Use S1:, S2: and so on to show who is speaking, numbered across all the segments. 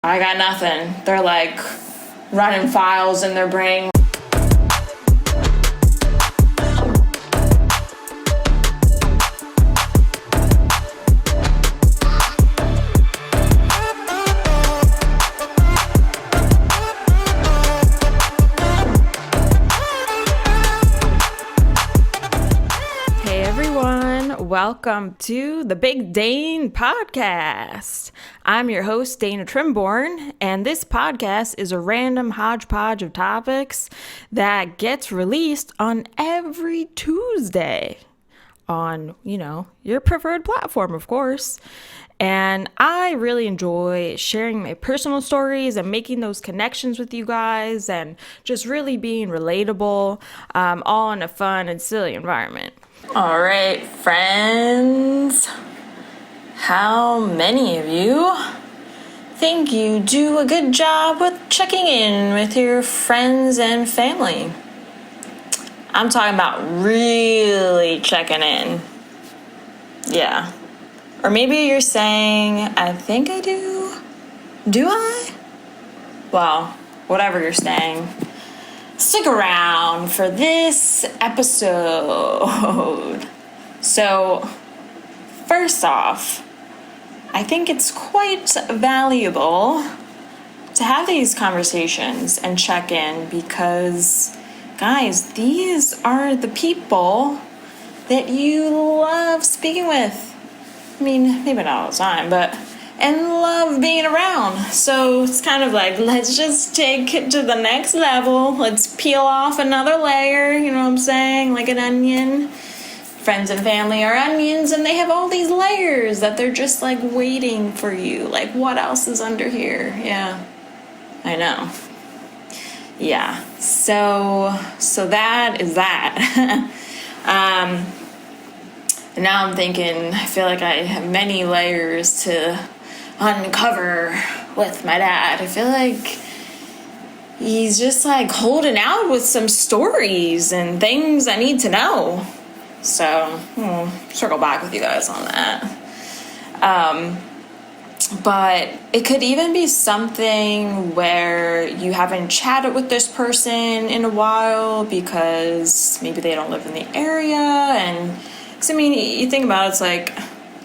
S1: I got nothing. They're like running files in their brain.
S2: Welcome to the Big Dane podcast. I'm your host, Dana Trimborn, and this podcast is a random hodgepodge of topics that gets released on every Tuesday on, your preferred platform, of course. And I really enjoy sharing my personal stories and making those connections with you guys and just really being relatable, all in a fun and silly environment.
S1: All right, friends, how many of you think you do a good job with checking in with your friends and family? I'm talking about really checking in. Yeah. Or maybe you're saying, I think I do. Do I? Well, whatever you're saying. Stick around for this episode. So, first off, I think it's quite valuable to have these conversations and check in because, guys, these are the people that you love speaking with. I mean, maybe not all the time, and love being around. So it's kind of like, let's just take it to the next level. Let's peel off another layer, you know what I'm saying? Like an onion. Friends and family are onions, and they have all these layers that they're just like waiting for you. Like, what else is under here? Yeah, I know. Yeah, so that is that. And now I'm thinking, I feel like I have many layers to uncover with my dad. I feel like he's just like holding out with some stories and things I need to know. So we'll circle back with you guys on that. But it could even be something where you haven't chatted with this person in a while because maybe they don't live in the area. And because, I mean, you think about it, it's like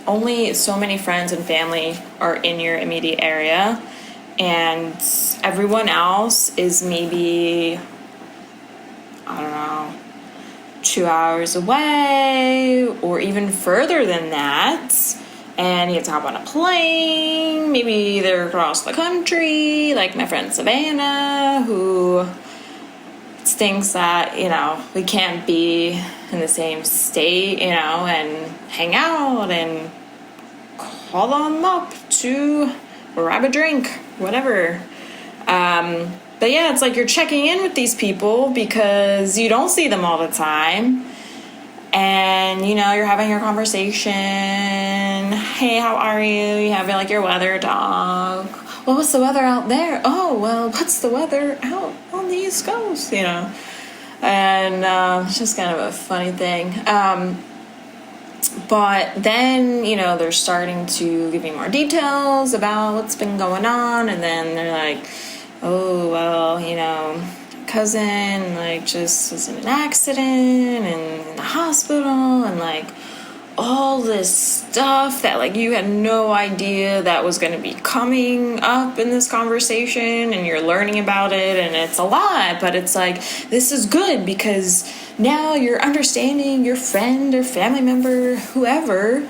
S1: only so many friends and family are in your immediate area, and everyone else is maybe, I don't know, 2 hours away or even further than that. And you have to hop on a plane, maybe they're across the country, like my friend Savannah, who thinks that, we can't be in the same state, and hang out and call them up to grab a drink, whatever. But yeah, it's like you're checking in with these people because you don't see them all the time. And, you're having your conversation. Hey, how are you? You have like your weather talk. Well, what's the weather out there? Oh, well, what's the weather out on the East Coast, And it's just kind of a funny thing. But then, they're starting to give me more details about what's been going on. And then they're like, oh, well, cousin, just was in an accident and in the hospital and, all this stuff that, you had no idea that was going to be coming up in this conversation, and you're learning about it, and it's a lot, but it's like, this is good because now you're understanding your friend or family member, whoever,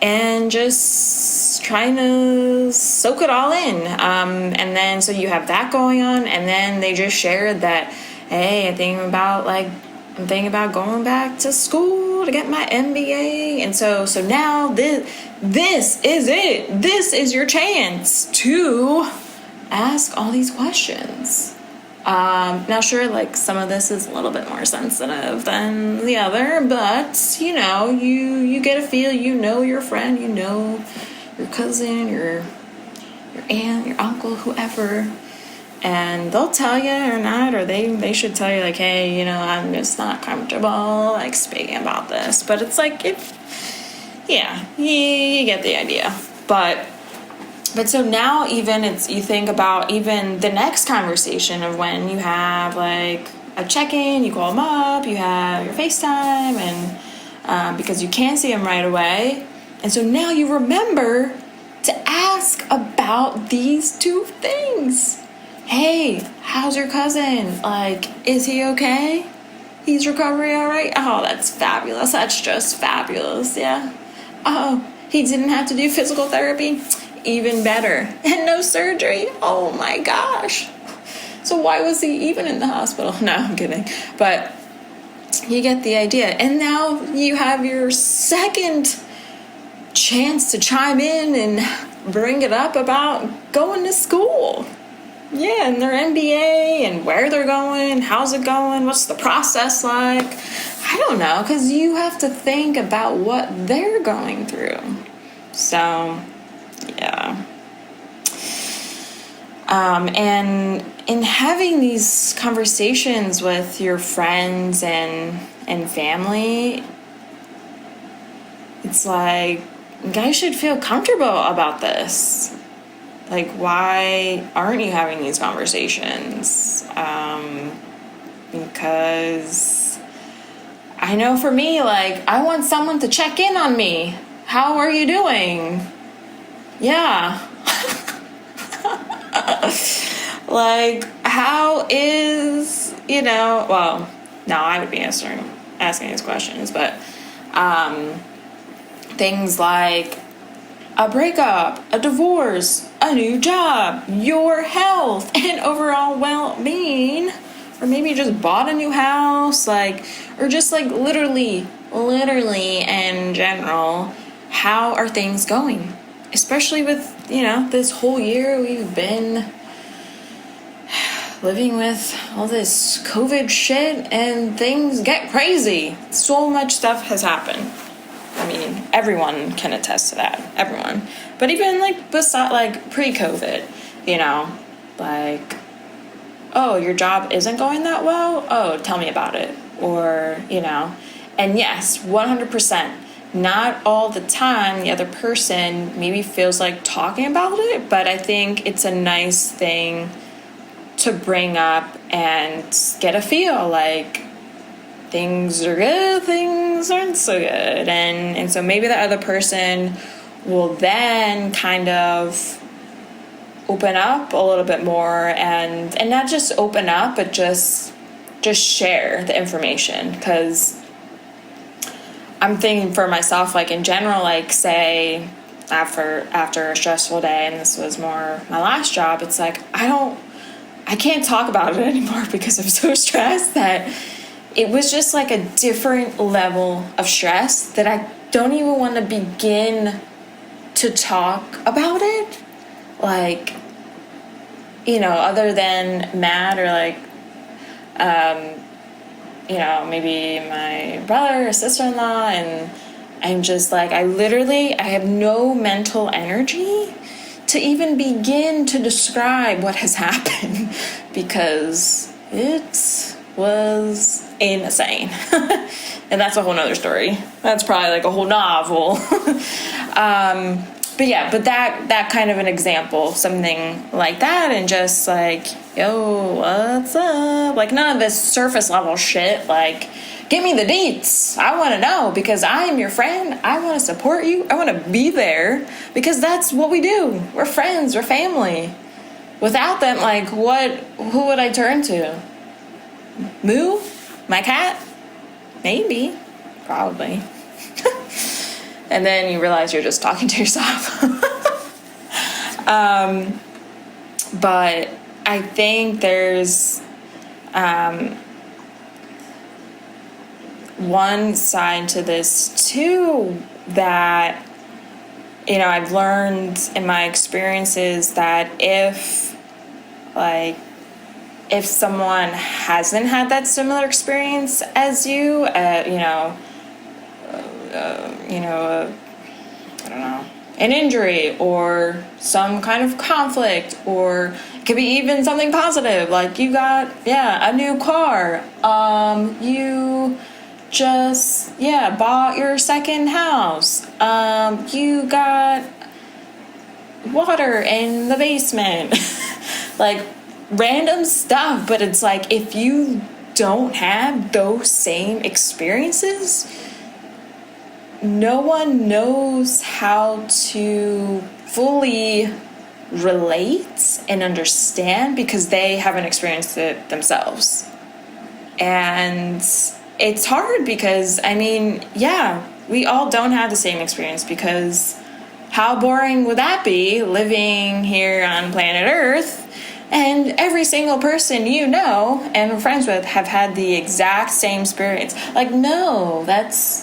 S1: and just trying to soak it all in. And then, so you have that going on, and then they just shared that, hey, I'm thinking about going back to school to get my MBA. And so now this is it. This is your chance to ask all these questions. Now sure, some of this is a little bit more sensitive than the other, but you get a feel, your friend, your cousin, your aunt, your uncle, whoever, and they'll tell you or not, or they should tell you hey, I'm just not comfortable speaking about this. But it's you get the idea. But But so now even you think about even the next conversation of when you have like a check-in, you call them up, you have your FaceTime, and because you can see them right away. And so now you remember to ask about these two things. Hey, how's your cousin? Like, is he okay? He's recovering all right? Oh, that's fabulous. That's just fabulous. Yeah. Oh, he didn't have to do physical therapy? Even better. And no surgery? Oh my gosh. So why was he even in the hospital? No, I'm kidding. But you get the idea. And now you have your second chance to chime in and bring it up about going to school. Yeah, and their MBA and where they're going, how's it going, what's the process like? I don't know, because you have to think about what they're going through. So, yeah. And in having these conversations with your friends and family, it's like, you guys should feel comfortable about this. Like, why aren't you having these conversations? Because I know for me, like, I want someone to check in on me. How are you doing? Yeah. Like, how is, well, no, I would be asking these questions, but things like a breakup, a divorce, a new job, your health, and overall well-being, or maybe you just bought a new house, like, or just like literally in general, how are things going? Especially with, this whole year we've been living with all this COVID shit and things get crazy. So much stuff has happened. I mean, everyone can attest to that. Everyone. But even like pre-COVID, like, oh, your job isn't going that well? Oh, tell me about it. Or, and yes, 100%. Not all the time the other person maybe feels like talking about it, but I think it's a nice thing to bring up and get a feel like things are good, things aren't so good. And so maybe the other person will then kind of open up a little bit more and not just open up, but just share the information. Because I'm thinking for myself, like in general, like say after a stressful day, and this was more my last job, it's like I can't talk about it anymore because I'm so stressed that it was just like a different level of stress that I don't even want to begin to talk about it. Like, other than mad or like, maybe my brother or sister-in-law, and I'm just like, I have no mental energy to even begin to describe what has happened because it was insane. And that's a whole nother story. That's probably like a whole novel. But that kind of an example, something like that, and just like, yo, what's up? Like, none of this surface level shit. Like, give me the deets. I want to know because I am your friend. I want to support you. I want to be there because that's what we do. We're friends. We're family. Without them, like, who would I turn to? Moo? My cat? Maybe. Probably. And then you realize you're just talking to yourself. But I think there's one side to this too that, I've learned in my experiences that if someone hasn't had that similar experience as you, I don't know, an injury or some kind of conflict, or it could be even something positive, like you got, a new car, you just, bought your second house, you got water in the basement. Like random stuff, but it's like if you don't have those same experiences, no one knows how to fully relate and understand because they haven't experienced it themselves. And it's hard because, I mean, yeah, we all don't have the same experience because how boring would that be living here on planet Earth and every single person you know and are friends with have had the exact same experience? Like, no,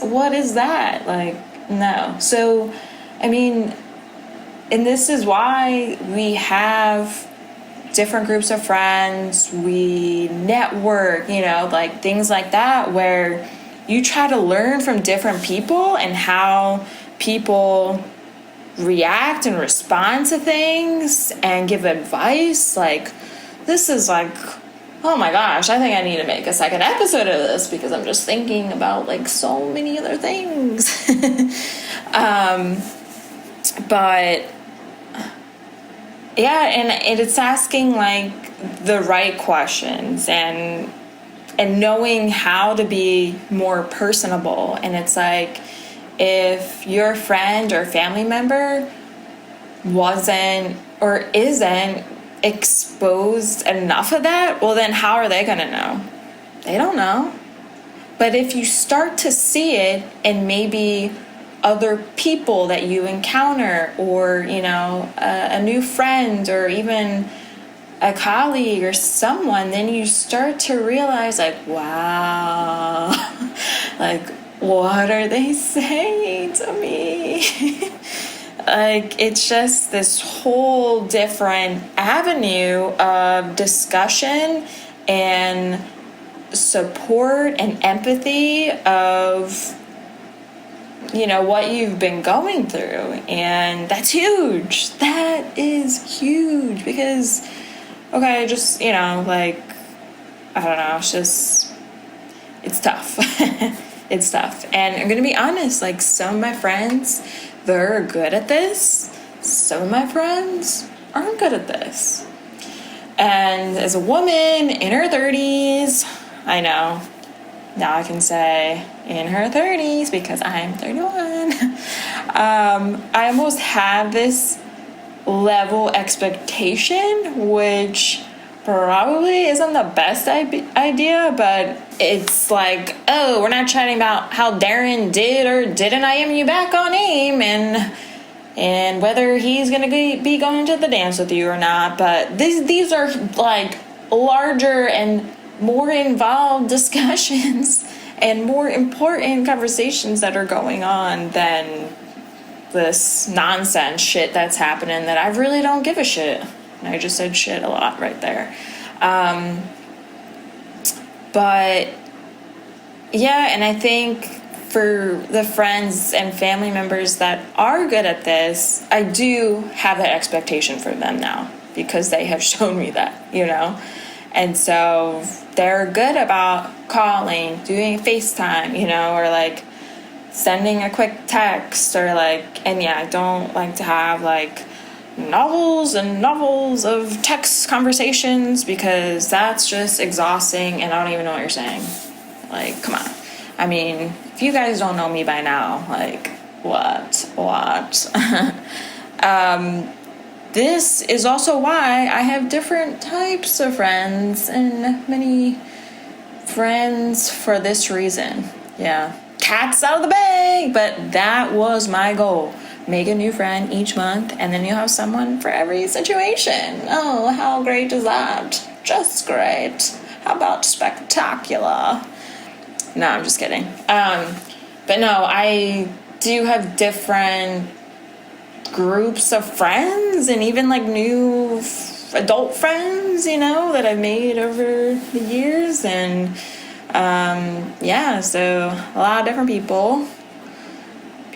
S1: what is that? Like, no. So, I mean, and this is why we have different groups of friends, we network, like things like that, where you try to learn from different people and how people react and respond to things and give advice. Like, this is like, oh my gosh, I think I need to make a second episode of this because I'm just thinking about like so many other things. But yeah, and it's asking like the right questions and knowing how to be more personable. And it's like, if your friend or family member wasn't or isn't exposed enough of that, well then how are they gonna know? They don't know. But if you start to see it in maybe other people that you encounter, or a new friend, or even a colleague or someone, then you start to realize like, wow, like, what are they saying to me? Like, it's just this whole different avenue of discussion and support and empathy of what you've been going through. And that's huge. That is huge because, okay, just, like, I don't know, it's tough. It's tough. And I'm gonna be honest, like, some of my friends, they're good at this. Some of my friends aren't good at this. And as a woman in her 30s, I know, now I can say in her 30s because I'm 31. I almost have this level expectation, which probably isn't the best idea, but it's like, oh, we're not chatting about how Darren did or didn't IM you back on AIM and whether he's gonna be going to the dance with you or not. But these are like larger and more involved discussions and more important conversations that are going on than this nonsense shit that's happening that I really don't give a shit. And I just said shit a lot right there. But yeah, and I think for the friends and family members that are good at this, I do have that expectation for them now because they have shown me that, And so they're good about calling, doing FaceTime, or like sending a quick text or like, and yeah, I don't like to have like novels and novels of text conversations because that's just exhausting and I don't even know what you're saying. Like, come on. I mean, if you guys don't know me by now, like, what? This is also why I have different types of friends and many friends for this reason. Yeah. Cat's out of the bag, but that was my goal. Make a new friend each month, and then you'll have someone for every situation. Oh, how great is that? Just great. How about spectacular? No, I'm just kidding. But no, I do have different groups of friends and even like new adult friends, that I've made over the years. And yeah, so a lot of different people.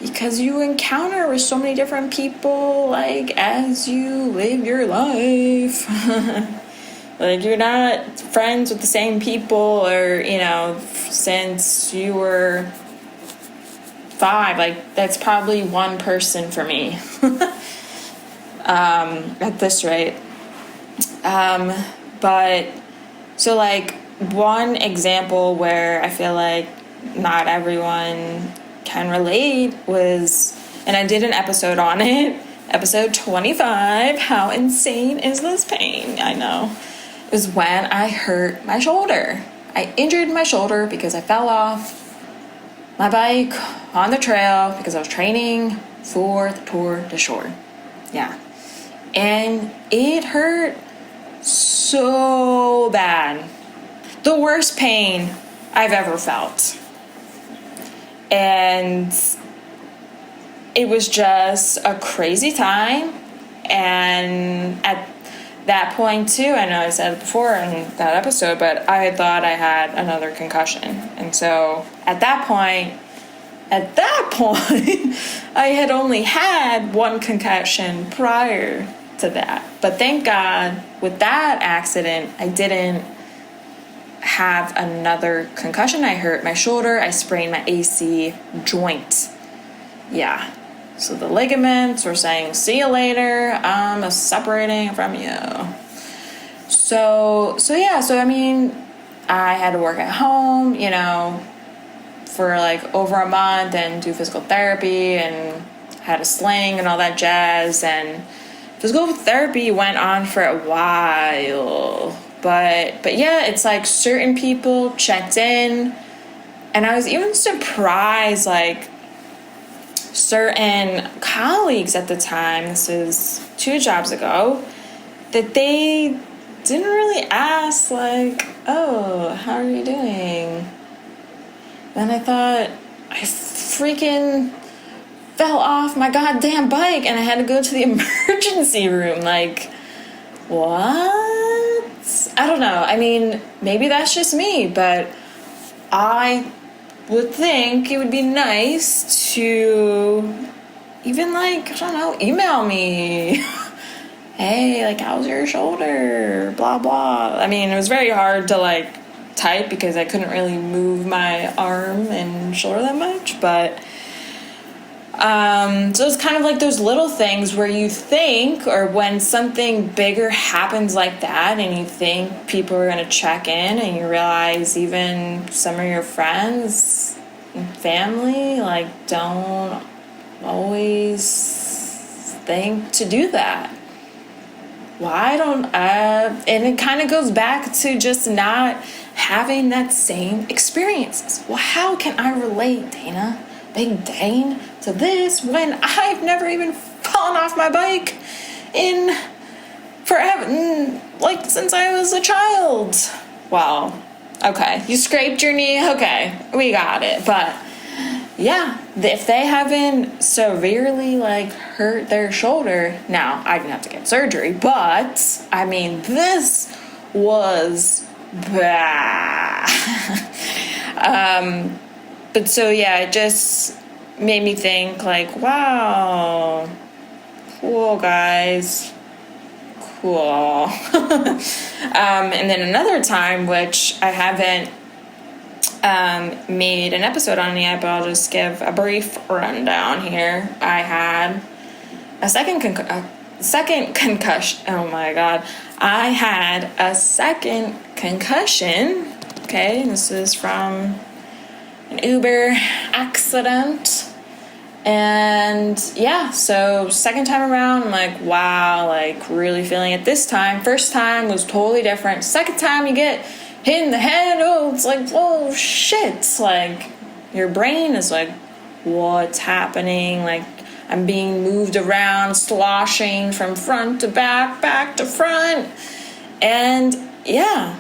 S1: Because you encounter with so many different people, like, as you live your life. Like, you're not friends with the same people or, since you were 5. Like, that's probably one person for me. at this rate. But so like one example where I feel like not everyone can relate was, and I did an episode on it, episode 25, how insane is this pain? I know. It was when I hurt my shoulder. I injured my shoulder because I fell off my bike on the trail because I was training for the Tour de Shore. Yeah. And it hurt so bad. The worst pain I've ever felt. And it was just a crazy time. And at that point too, I know I said it before in that episode, but I had thought I had another concussion. And so at that point, I had only had one concussion prior to that. But thank God, with that accident, I didn't have another concussion. I hurt my shoulder. I sprained my AC joint. Yeah. So the ligaments were saying, see you later. I'm separating from you. So I mean, I had to work at home, for like over a month and do physical therapy and had a sling and all that jazz. And physical therapy went on for a while. But yeah, it's like certain people checked in, and I was even surprised, like, certain colleagues at the time, this is 2 jobs ago, that they didn't really ask, like, oh, how are you doing? And I thought, I freaking fell off my goddamn bike and I had to go to the emergency room. Like, what? I don't know. I mean, maybe that's just me, but I would think it would be nice to even, like, I don't know, email me. Hey, like, how's your shoulder? Blah, blah. I mean, it was very hard to, like, type because I couldn't really move my arm and shoulder that much, but so it's kind of like those little things where you think, or when something bigger happens like that and you think people are going to check in, and you realize even some of your friends and family, like, don't always think to do that. Why don't and it kind of goes back to just not having that same experiences. Well, how can I relate, Dana, Big Dane, to this when I've never even fallen off my bike in forever, like since I was a child? Well, okay, you scraped your knee, okay, we got it. But yeah, if they haven't severely, like, hurt their shoulder, now I didn't have to get surgery, but I mean, this was bad. But so yeah, it just made me think, like, wow, cool, guys, cool. And then another time, which I haven't made an episode on yet, but I'll just give a brief rundown here. I had a second concussion. Oh my god. I had a second concussion. Okay, this is from an Uber accident. And yeah, so second time around, I'm like, wow, like, really feeling it this time. First time was totally different. Second time you get hit in the head, oh, it's like, whoa, shit. Like, your brain is like, what's happening? Like, I'm being moved around, sloshing from front to back, back to front. And yeah,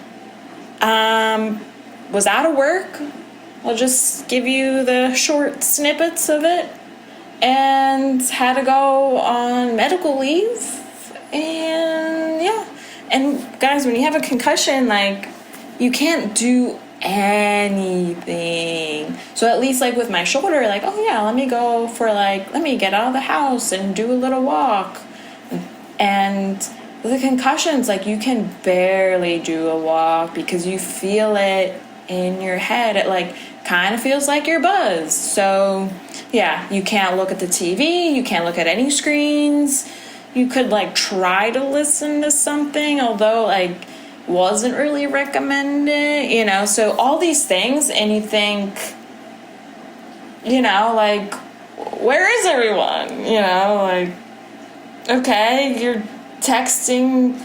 S1: was out of work. I'll just give you the short snippets of it. And had to go on medical leave. And yeah. And guys, when you have a concussion, like, you can't do anything. So at least, like, with my shoulder, like, oh yeah, let me go for, like, let me get out of the house and do a little walk. And with the concussions, like, you can barely do a walk because you feel it in your head. It, like, kind of feels like you're buzzed. So yeah, you can't look at the TV, you can't look at any screens, you could like try to listen to something, although like wasn't really recommended, you know. So all these things, and you think, you know, like, where is everyone? You know, like, okay, you're texting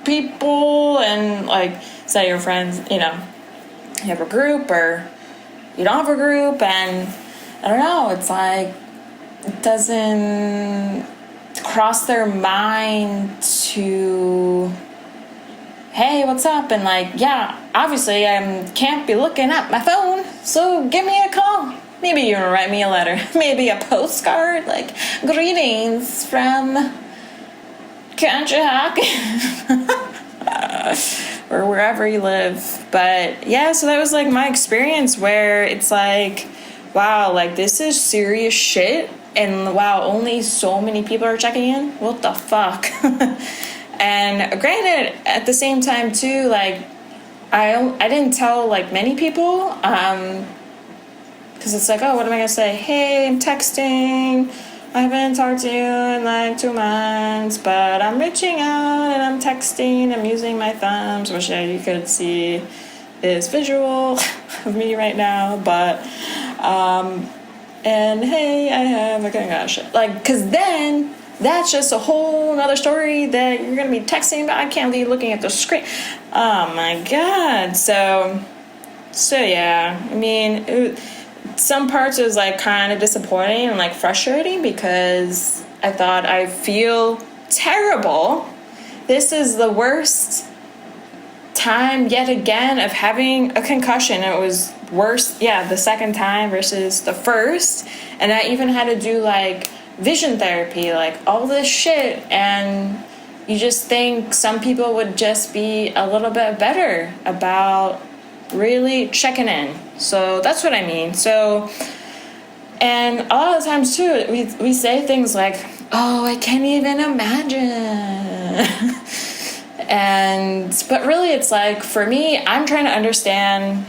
S1: people and like, say your friends, you know, you have a group or you don't have a group, and I don't know, it's like, it doesn't cross their mind to, hey, what's up? And like, yeah, obviously I can't be looking at my phone, so give me a call. Maybe you can write me a letter. Maybe a postcard, like, greetings from Conshohocken. Or wherever you live. But yeah, so that was like my experience, where it's like, wow, like, this is serious shit, and wow, only so many people are checking in. What the fuck? And granted, at the same time too, like, I didn't tell like many people, because it's like, oh, what am I gonna say? Hey, I'm texting, I haven't talked to you in like 2 months, but I'm reaching out and I'm texting, I'm using my thumbs, which you could see is visual of me right now, but and hey, I have a concussion, like, because then that's just a whole nother story that you're gonna be texting about. I can't be looking at the screen. Oh my god. So yeah, I mean, some parts was like kind of disappointing and like frustrating, because I thought, I feel terrible. This is the worst time yet again of having a concussion. It was worse, yeah, the second time versus the first, and I even had to do like vision therapy, like all this shit, and you just think some people would just be a little bit better about really checking in. So that's what I mean. So, and a lot of times too, we say things like, oh, I can't even imagine. But really, it's like, for me, I'm trying to understand,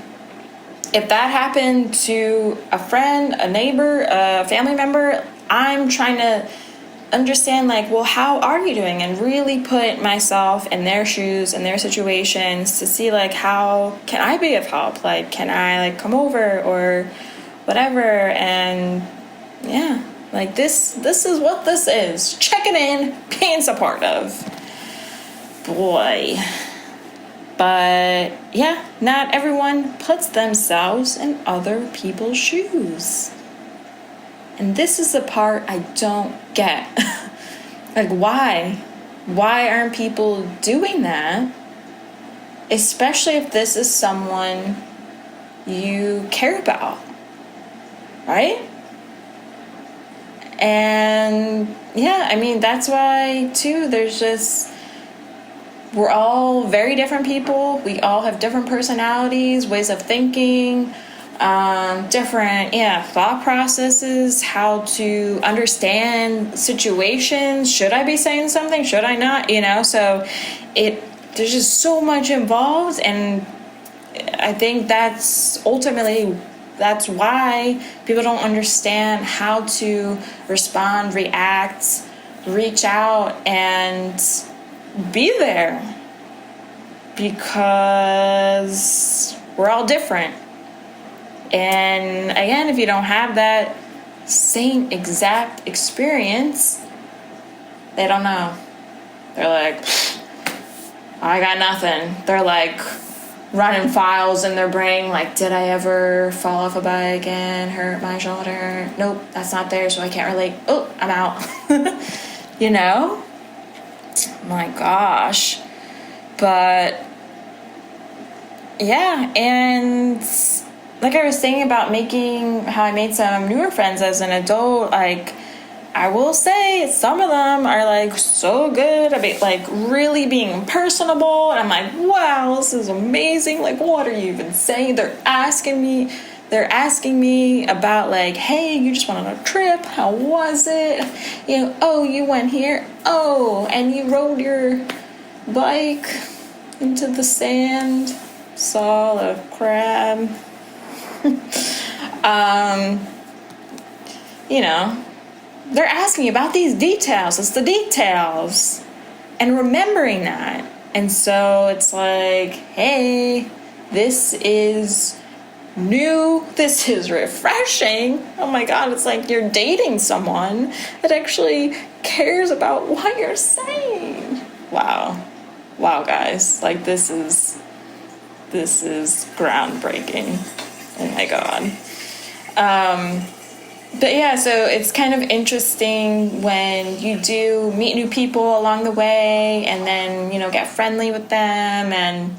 S1: if that happened to a friend, a neighbor, a family member, I'm trying to understand, like, well, how are you doing, and really put myself in their shoes and their situations to see, like, how can I be of help? Like, can I like come over or whatever? And yeah, like, this is what this is. Checking in, being supportive. Boy. But yeah, not everyone puts themselves in other people's shoes. And this is the part I don't get. Like, why? Why aren't people doing that? Especially if this is someone you care about, right? And yeah, I mean, that's why too, we're all very different people. We all have different personalities, ways of thinking, different thought processes, how to understand situations. Should I be saying something? Should I not? You know, so there's just so much involved, and I think that's why people don't understand how to respond, react, reach out, and be there, because we're all different. And again, if you don't have that same exact experience, they don't know. They're like, I got nothing. They're like running files in their brain, like, did I ever fall off a bike and hurt my shoulder? Nope, that's not there, so I can't relate. Oh, I'm out. You know? My gosh. But yeah, and like I was saying about how I made some newer friends as an adult, like, I will say some of them are like so good about like really being personable, and I'm like, wow, this is amazing. Like, what are you even saying? They're asking me about, like, hey, you just went on a trip, how was it? You know, oh, you went here, oh, and you rode your bike into the sand, saw a crab. You know, they're asking about these details. It's the details. And remembering that. And so it's like, hey, this is new. This is refreshing. Oh my God, it's like you're dating someone that actually cares about what you're saying. Wow. Wow, guys. Like, this is groundbreaking. Oh my God. But yeah, so it's kind of interesting when you do meet new people along the way and then, get friendly with them and,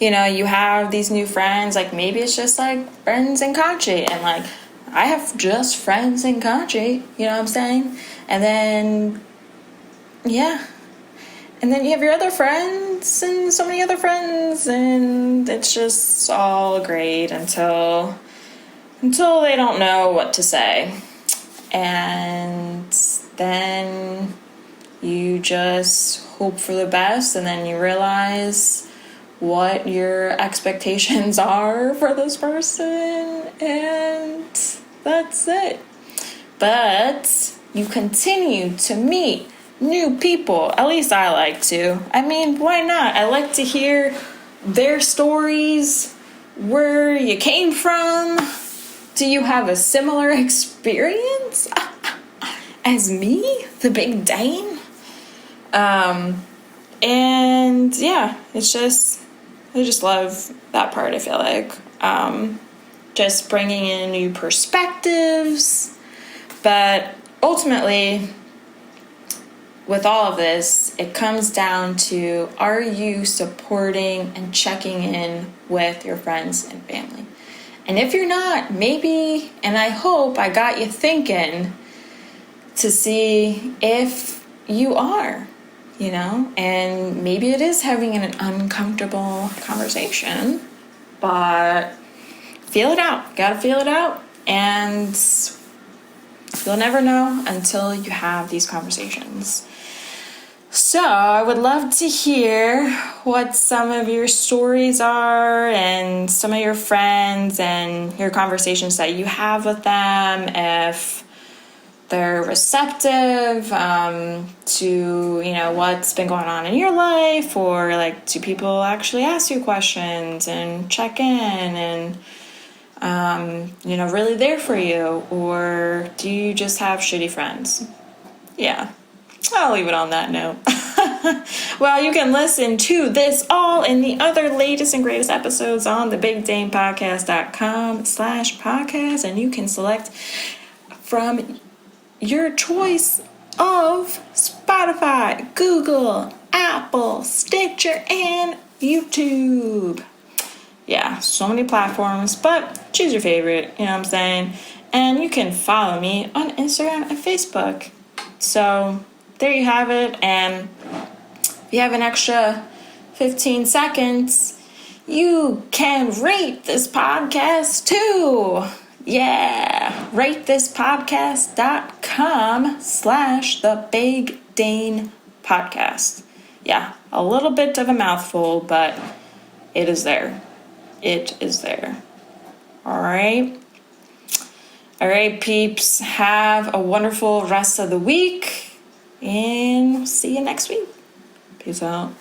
S1: you have these new friends. Like, maybe it's just like friends in Kanchi and like, I have just friends in Kanchi, you know what I'm saying? And then, yeah. And then you have your other friends and so many other friends and it's just all great until they don't know what to say. And then you just hope for the best and then you realize what your expectations are for this person and that's it. But you continue to meet new people. At least I like to. I mean, why not? I like to hear their stories, where you came from. Do you have a similar experience as me, the Big Dane? And yeah, I just love that part, I feel like. Just bringing in new perspectives. But ultimately, with all of this, it comes down to, are you supporting and checking in with your friends and family? And if you're not, maybe, and I hope I got you thinking to see if you are, and maybe it is having an uncomfortable conversation, but feel it out. Gotta feel it out. And you'll never know until you have these conversations. So I would love to hear what some of your stories are and some of your friends and your conversations that you have with them, if they're receptive to, what's been going on in your life, or like, do people actually ask you questions and check in and, really there for you, or do you just have shitty friends? Yeah. I'll leave it on that note. Well, you can listen to this all in the other latest and greatest episodes on the BigDanePodcast.com/podcast, and you can select from your choice of Spotify, Google, Apple, Stitcher, and YouTube. Yeah, so many platforms, but choose your favorite, you know what I'm saying? And you can follow me on Instagram and Facebook. So there you have it. And if you have an extra 15 seconds, you can rate this podcast too. Yeah, ratethispodcast.com/the Big Dane Podcast. Yeah, a little bit of a mouthful, but it is there. It is there. All right. All right, peeps. Have a wonderful rest of the week. And see you next week. Peace out.